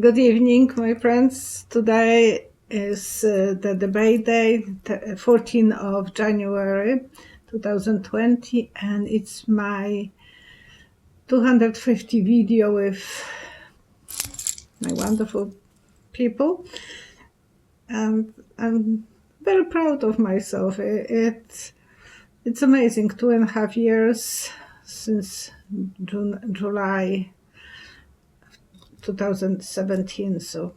Good evening, my friends. Today is the debate day, 14th of January 2020, and it's my 250 video with my wonderful people. And I'm very proud of myself. It's amazing, 2.5 years since July 2017, so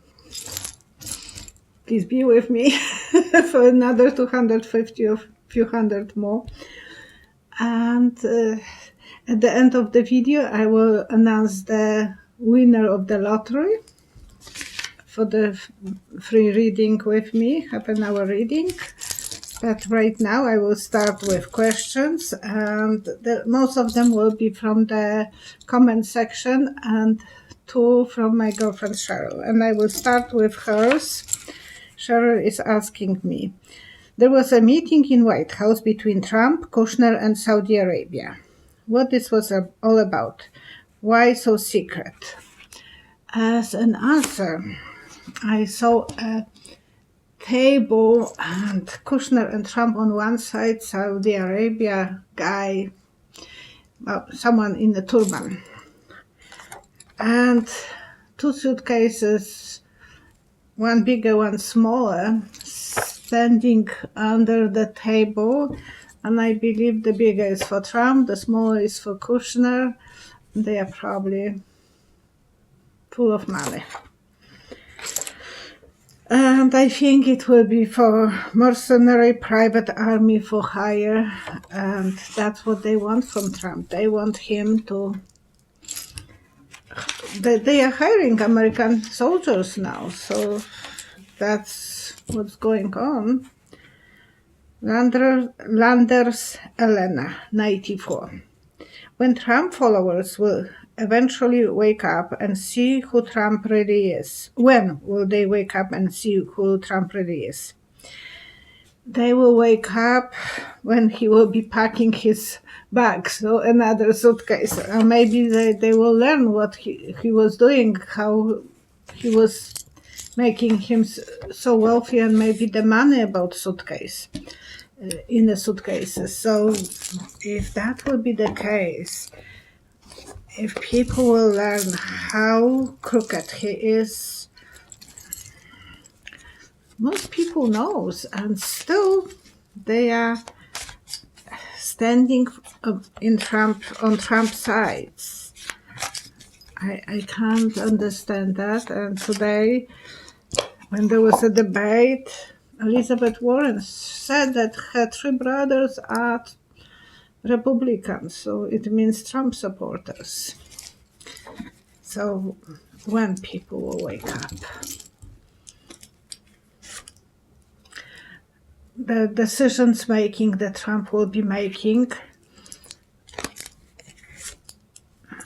please be with me for another 250 or few hundred more. And at the end of the video, I will announce the winner of the lottery for the free reading with me, half an hour reading. But right now I will start with questions, and most of them will be from the comment section and two from my girlfriend Cheryl. And I will start with hers. Cheryl is asking me, there was a meeting in White House between Trump, Kushner and Saudi Arabia. What this was all about? Why so secret? As an answer, I saw a table and Kushner and Trump on one side, Saudi Arabia guy, someone in a turban, and two suitcases, one bigger, one smaller, standing under the table, and I believe the bigger is for Trump, the smaller is for Kushner. They are probably full of money. And I think it will be for mercenary private army for hire, and that's what they want from Trump. They want him to... They are hiring American soldiers now, so that's what's going on. Landers Elena, 94. When Trump followers will eventually wake up and see who Trump really is. When will they wake up and see who Trump really is? They will wake up when he will be packing his bags, so another suitcase. Or maybe they will learn what he was doing, how he was making him so wealthy, and maybe the money about suitcase, in the suitcases. So if that will be the case, if people will learn how crooked he is, most people knows, and still they are standing on Trump's sides. I can't understand that. And today, when there was a debate, Elizabeth Warren said that her three brothers are Republicans, so it means Trump supporters. So when people will wake up? The decisions making that Trump will be making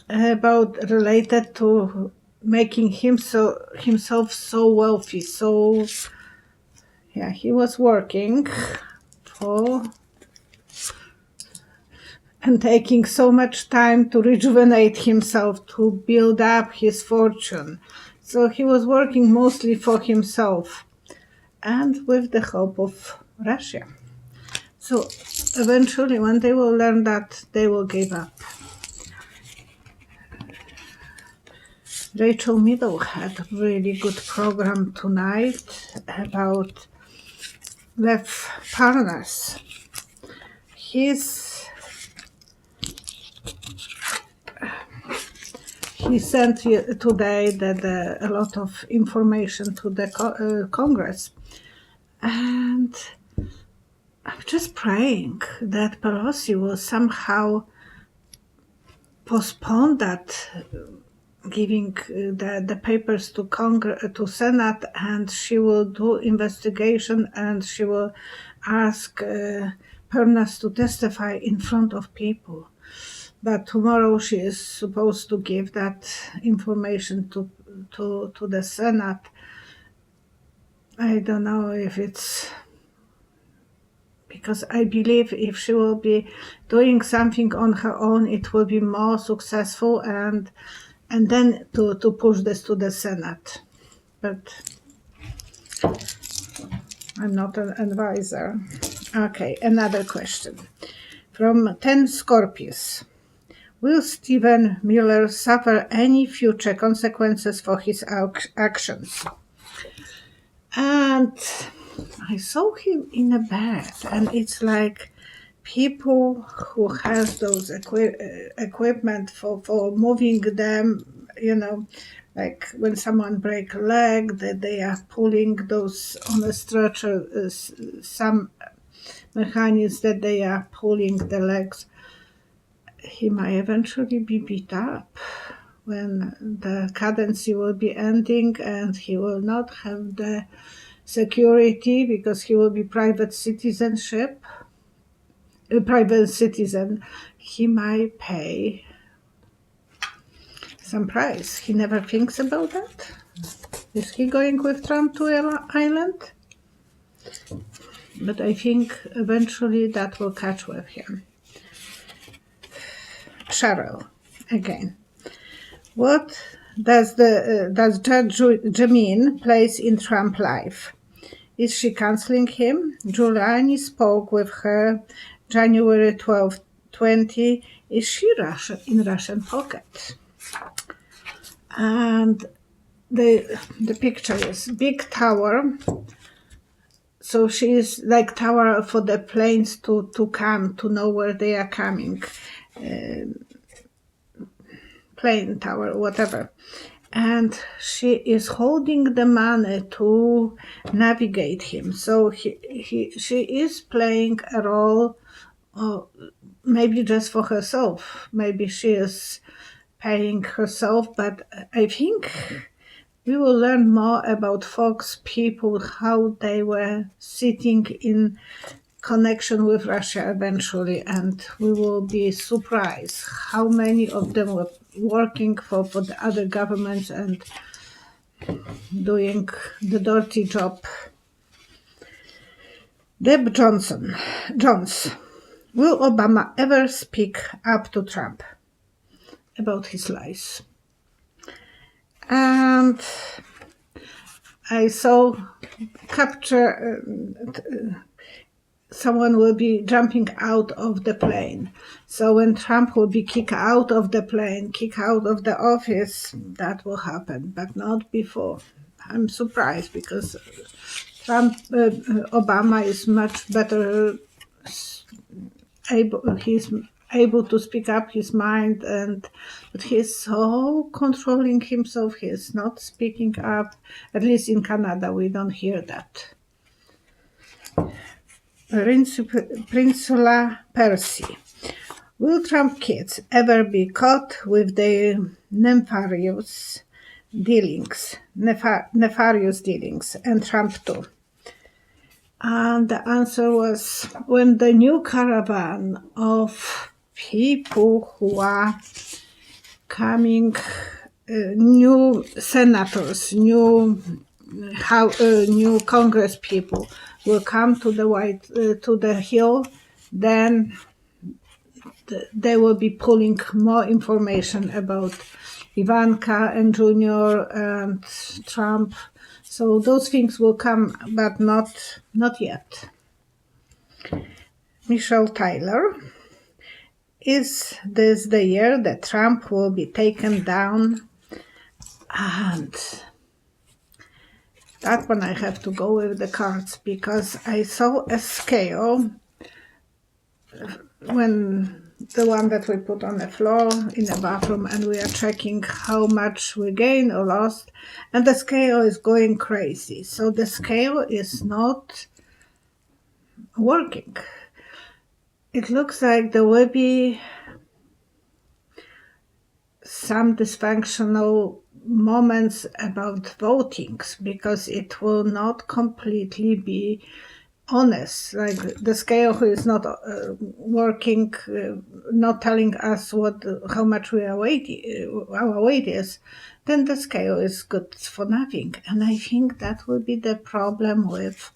about related to making himself so wealthy. So yeah, he was working for and taking so much time to rejuvenate himself, to build up his fortune. So he was working mostly for himself and with the help of Russia. So eventually, when they will learn that, they will give up. Rachel Meadow had a really good program tonight about Lev Parnas. He sent today a lot of information to the Congress. And I'm just praying that Pelosi will somehow postpone that, giving the papers to Senate, and she will do investigation, and she will ask Parnas to testify in front of people. But tomorrow she is supposed to give that information to the Senate. I don't know if it's... because I believe if she will be doing something on her own, it will be more successful, and and then to push this to the Senate. But I'm not an advisor. Okay, another question. From 10 Scorpius. Will Stephen Miller suffer any future consequences for his actions? And I saw him in a bed, and it's like people who has those equipment for moving them, like when someone break a leg, that they are pulling those on a stretcher, some mechanics that they are pulling the legs. He might eventually be beat up when the cadency will be ending, and he will not have the security because he will be private citizen. He might pay some price. He never thinks about that. Is he going with Trump to Ireland? But I think eventually that will catch with him. Cheryl, again. What does Judge Jamin place in Trump life? Is she canceling him? Giuliani spoke with her January 12, 20. Is she in Russian pocket? And the picture is big tower. So she is like tower for the planes to come, to know where they are coming. Plane tower, whatever. And she is holding the money to navigate him. So she is playing a role, maybe just for herself. Maybe she is paying herself, but I think we will learn more about Fox people, how they were sitting in connection with Russia eventually, and we will be surprised how many of them were working for the other governments and doing the dirty job. Deb Jones. Will Obama ever speak up to Trump about his lies? And I saw capture someone will be jumping out of the plane. So when Trump will be kicked out of the plane, kicked out of the office, that will happen, but not before. I'm surprised because Obama is much better he's able to speak up his mind, but he's so controlling himself. He's not speaking up. At least in Canada, we don't hear that. Prinsula Percy. Will Trump kids ever be caught with their nefarious dealings, and Trump too? And the answer was when the new caravan of people who are coming, new senators, new Congress people will come to the Hill, then they will be pulling more information about Ivanka and Junior and Trump. So those things will come, but not yet. Michelle Tyler. Is this the year that Trump will be taken down? And that one I have to go with the cards because I saw a scale when the one that we put on the floor in the bathroom, and we are checking how much we gained or lost, and the scale is going crazy. So the scale is not working. It looks like there will be some dysfunctional moments about votings because it will not completely be honest. Like the scale is not working, not telling us how much our weight is, then the scale is good for nothing. And I think that will be the problem with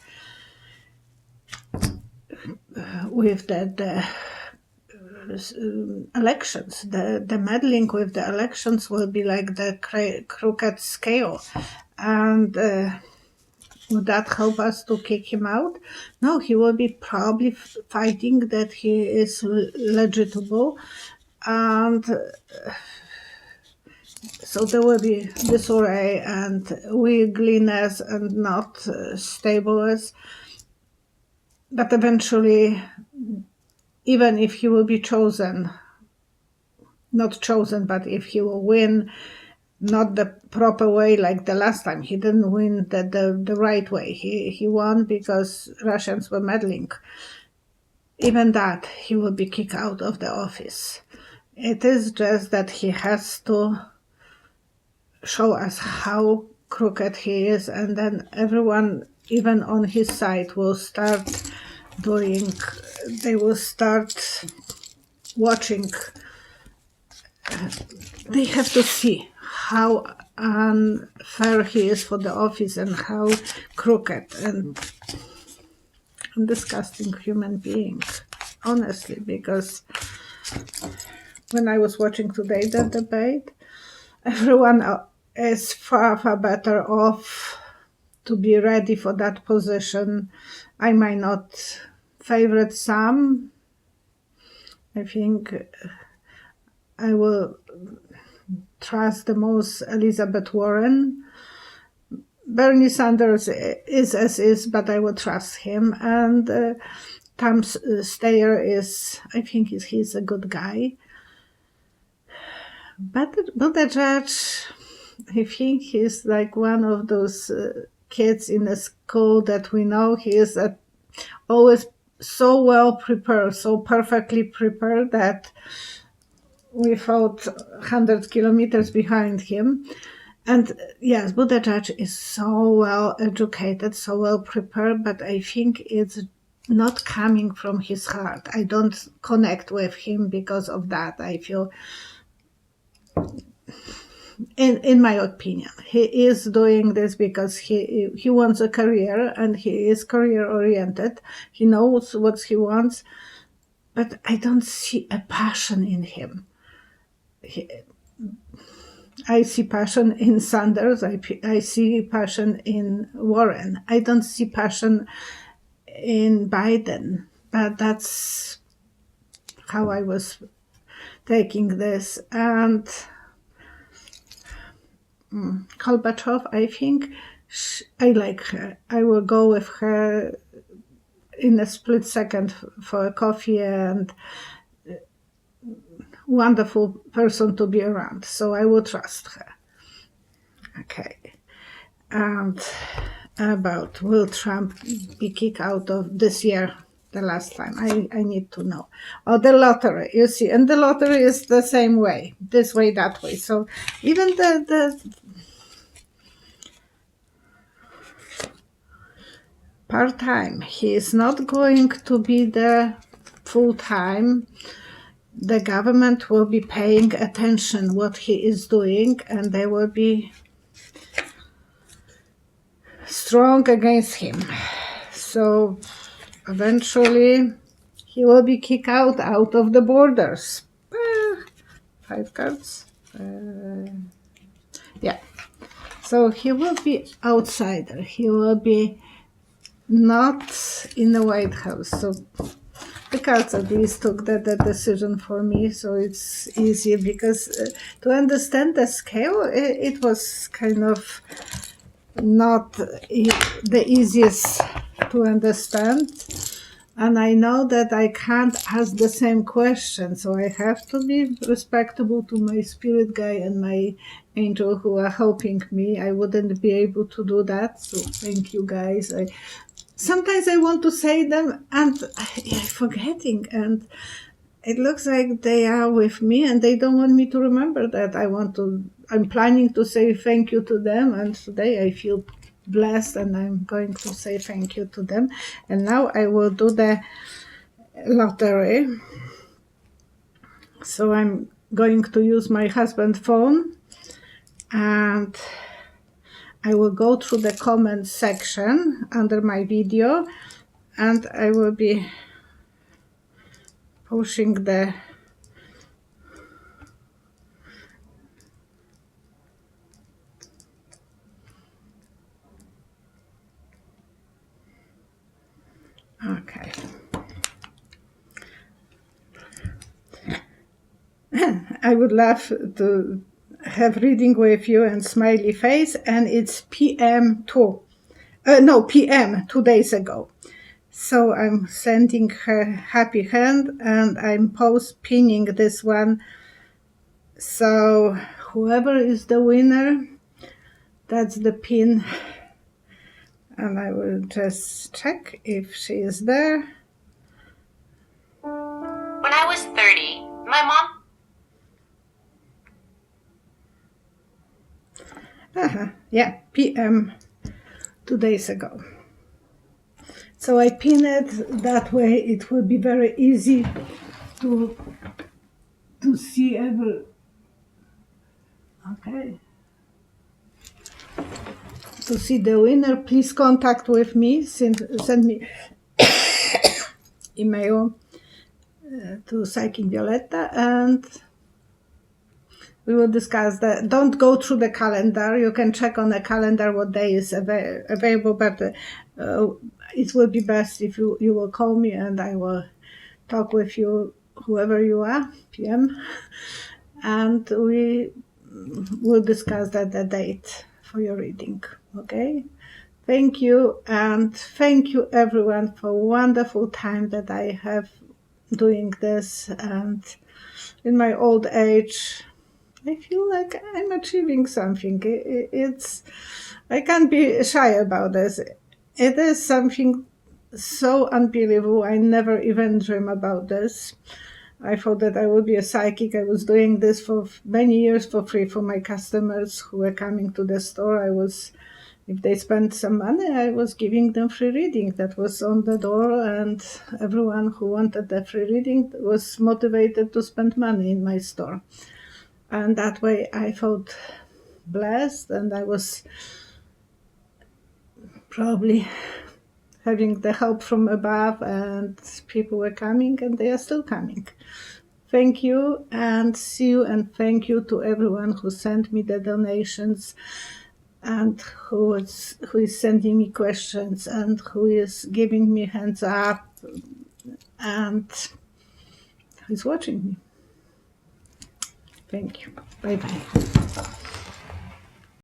the elections. The meddling with the elections will be like the crooked scale. And would that help us to kick him out? No, he will be probably fighting that he is legitimate. And so there will be disarray and wiggliness and not stableness. But eventually, even if he will be chosen, not chosen, but if he will win not the proper way like the last time, he didn't win the right way. He won because Russians were meddling. Even that, he will be kicked out of the office. It is just that he has to show us how crooked he is, and then everyone, even on his side, will start they will start watching. They have to see how unfair he is for the office and how crooked and disgusting human being, honestly, because when I was watching today the debate, everyone is far, far better off to be ready for that position. I might not favorite some. I think I will trust the most Elizabeth Warren. Bernie Sanders is as is, but I will trust him. And Tom Steyer is, I think he's a good guy. But the judge, I think he's like one of those kids in a school that we know he is always so well prepared, so perfectly prepared that we fought 100 kilometers behind him. And yes, Buttigieg is so well educated, so well prepared, but I think it's not coming from his heart. I don't connect with him because of that. I feel, in my opinion, he is doing this because he wants a career and he is career oriented. He knows what he wants, but I don't see a passion in him. I see passion in Sanders. I see passion in Warren. I don't see passion in Biden. But that's how I was taking this. And Gorbachev, I think, I like her. I will go with her in a split second for a coffee, and wonderful person to be around. So I will trust her. Okay. And about will Trump be kicked out of this year, the last time? I need to know. Or the lottery, you see, and the lottery is the same way, this way, that way. So even the part-time, he is not going to be the full-time. The government will be paying attention what he is doing, and they will be strong against him. So eventually he will be kicked out of the borders. 5 cards. Yeah. So he will be outsider. He will be not in the White House. So the cards at least took that decision for me, so it's easy because to understand the scale, it was kind of not the easiest to understand. And I know that I can't ask the same question, so I have to be respectable to my spirit guy and my angel who are helping me. I wouldn't be able to do that, so thank you guys. Sometimes I want to say them and I'm forgetting, and it looks like they are with me and they don't want me to remember that. I'm planning to say thank you to them, and today I feel blessed and I'm going to say thank you to them. And now I will do the lottery. So I'm going to use my husband's phone, and I will go through the comment section under my video, and I will be pushing the I would love to have reading with you and smiley face, and it's PM 2 days ago. So I'm sending her happy hand, and I'm pinning this one. So whoever is the winner, that's the pin. And I will just check if she is there. When I was 30, my mom... Yeah, PM 2 days ago. So I pin it that way. It will be very easy to see every. Okay. To see the winner, please contact with me. Send me email to Psychic Violetta, and we will discuss that. Don't go through the calendar. You can check on the calendar what day is available, but it will be best if you will call me and I will talk with you, whoever you are, PM, and we will discuss the date for your reading. Okay? Thank you, and thank you everyone for wonderful time that I have doing this, and in my old age I feel like I'm achieving something. I can't be shy about this. It is something so unbelievable. I never even dreamed about this. I thought that I would be a psychic. I was doing this for many years for free for my customers who were coming to the store. If they spent some money, I was giving them free reading. That was on the door, and everyone who wanted the free reading was motivated to spend money in my store. And that way I felt blessed, and I was probably having the help from above, and people were coming, and they are still coming. Thank you, and see you, and thank you to everyone who sent me the donations, and who is sending me questions, and who is giving me hands up, and who is watching me. Thank you. Bye-bye.